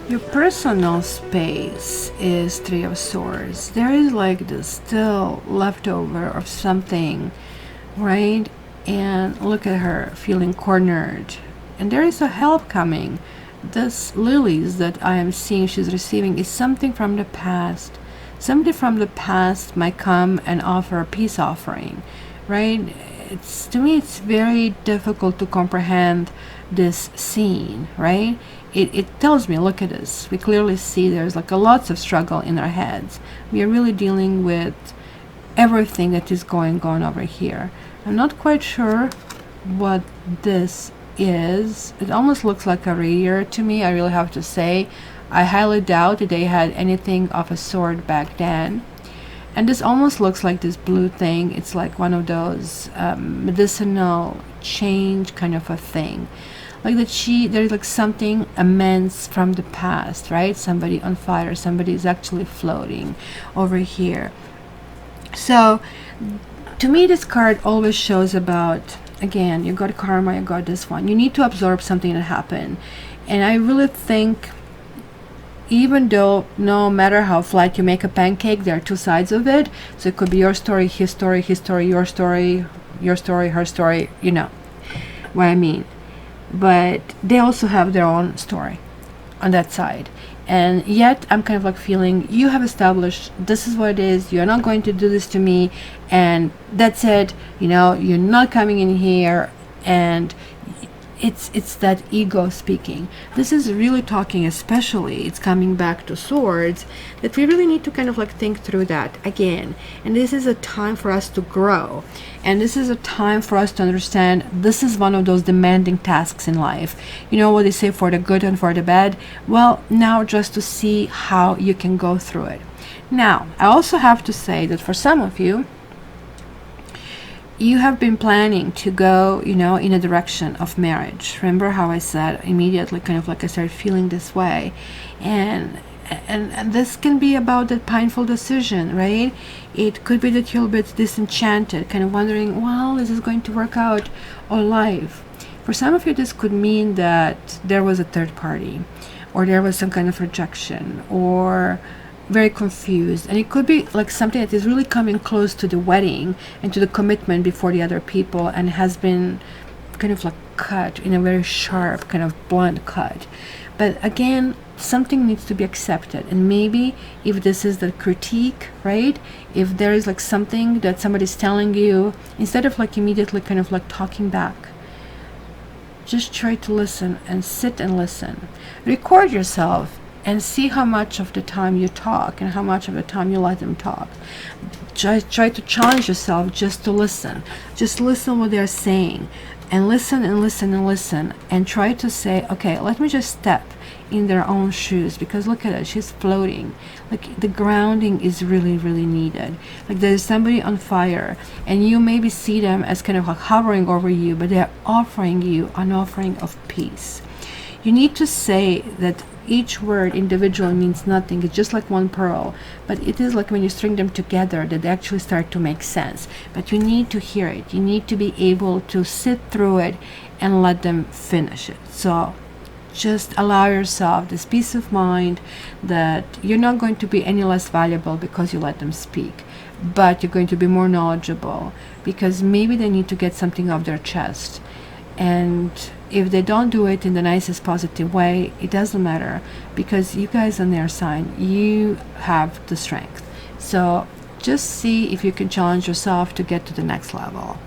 Your personal space is Three of Swords. There is like this still leftover of something, right? And look at her feeling cornered. And there is a help coming. This lilies that I am seeing she's receiving is something from the past. Somebody from the past might come and offer a peace offering, right? It's, to me, it's very difficult to comprehend this scene, right? It tells me, look at this. We clearly see there's like a lots of struggle in our heads. We are really dealing with everything that is going on over here. I'm not quite sure what this is. It almost looks like a rapier to me, I really have to say. I highly doubt that they had anything of a sword back then. And this almost looks like this blue thing. It's like one of those medicinal change kind of a thing. Like that there's like something immense from the past, right? Somebody on fire, somebody is actually floating over here. So to me, this card always shows about, again, you got karma, you got this one. You need to absorb something that happened. And I really think, even though no matter how flat you make a pancake, there are two sides of it. So it could be your story, his story, his story, your story, her story, you know what I mean. But they also have their own story on that side. And yet I'm kind of like feeling you have established this is what it is. You're not going to do this to me, and that's it. You know, you're not coming in here. And it's that ego speaking. This is really talking, especially it's coming back to swords, that we really need to kind of like think through that again. And this is a time for us to grow, and this is a time for us to understand this is one of those demanding tasks in life. You know what they say, for the good and for the bad. Well, now just to see how you can go through it. Now I also have to say that for some of you, you have been planning to go, you know, in a direction of marriage. Remember how I said immediately, kind of like I started feeling this way, and this can be about that painful decision, right? It could be that you're a bit disenchanted, kind of wondering, well, is this going to work out or life? For some of you, this could mean that there was a third party, or there was some kind of rejection, or very confused. And it could be like something that is really coming close to the wedding and to the commitment before the other people, and has been kind of like cut in a very sharp, kind of blunt cut. But again, something needs to be accepted. And maybe if this is the critique, right, if there is like something that somebody's telling you, instead of like immediately kind of like talking back, just try to listen and sit and listen. Record yourself and see how much of the time you talk and how much of the time you let them talk. Try to challenge yourself just to listen. Just listen what they're saying, and listen and listen and listen, and try to say, okay, let me just step in their own shoes, because look at it, she's floating. Like the grounding is really, really needed. Like there's somebody on fire, and you maybe see them as kind of like hovering over you, but they're offering you an offering of peace. You need to say that each word individually means nothing. It's just like one pearl, but it is like when you string them together that they actually start to make sense. But you need to hear it. You need to be able to sit through it and let them finish it. So just allow yourself this peace of mind that you're not going to be any less valuable because you let them speak, but you're going to be more knowledgeable because maybe they need to get something off their chest. And if they don't do it in the nicest positive way, it doesn't matter, because you guys on their side, you have the strength. So just see if you can challenge yourself to get to the next level.